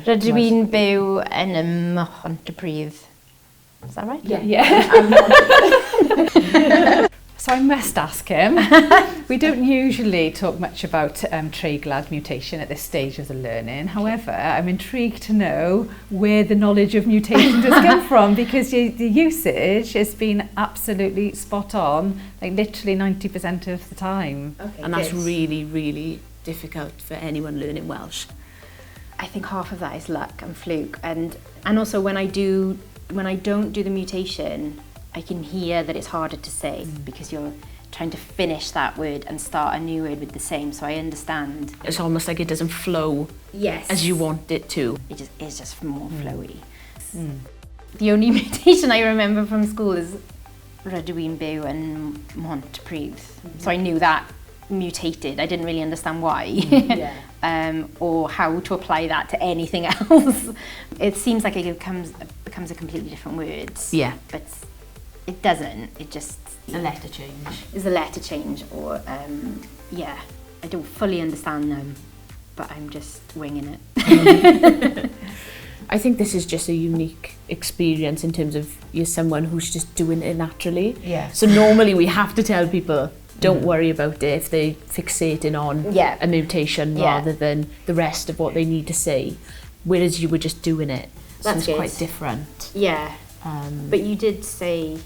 Rydw i'n byw yn Mhontypridd. Is that right? Yeah. So I must ask him. We don't usually talk much about Treigladau mutation at this stage of the learning. However, I'm intrigued to know where the knowledge of mutations has come from, because the usage has been absolutely spot on, like literally 90% of the time. Okay, and that's really, really difficult for anyone learning Welsh. I think half of that is luck and fluke, and also when I don't do the mutation, I can hear that it's harder to say because you're trying to finish that word and start a new word with the same, so I understand. It's almost like it doesn't flow as you want it to. It just is just more flowy. The only mutation I remember from school is Rydw i'n byw yn Mhontypridd. So I knew that mutated. I didn't really understand why or how to apply that to anything else. It seems like it becomes a completely different word. Yeah. But it doesn't. It just a letter change. Is a letter change, or I don't fully understand them, but I'm just winging it. I think this is just a unique experience in terms of you're someone who's just doing it naturally. Yeah. So normally we have to tell people, don't worry about it if they're fixating on a mutation rather than the rest of what they need to say. Whereas you were just doing it. So it's quite different. Yeah. But you did say...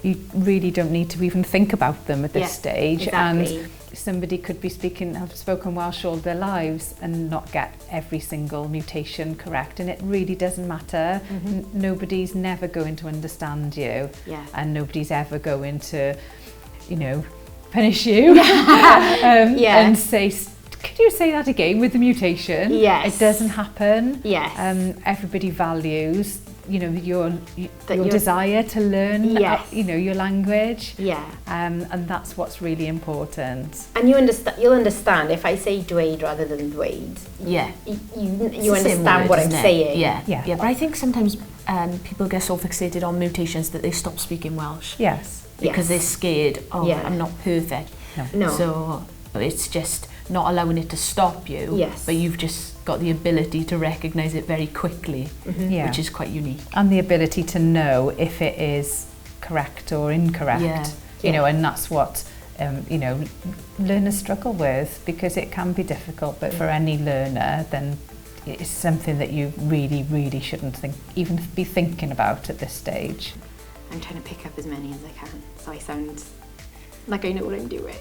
You really don't need to even think about them at this stage. Exactly. And somebody could be have spoken Welsh all their lives and not get every single mutation correct, and it really doesn't matter. Nobody's never going to understand you, and nobody's ever going to, punish you and say, could you say that again with the mutation? Yes. It doesn't happen. Yes. Everybody values your desire to learn your language, and that's what's really important. And you'll understand if I say dweud rather than ddweud. You understand what I'm saying. But I think sometimes people get so fixated on mutations that they stop speaking Welsh. Because they're scared. I'm not perfect. No. So it's just not allowing it to stop you, but you've just got the ability to recognise it very quickly, which is quite unique. And the ability to know if it is correct or incorrect, and that's what learners struggle with, because it can be difficult, but for any learner, then it's something that you really, really shouldn't even be thinking about at this stage. I'm trying to pick up as many as I can, so I sound like I know what I'm doing.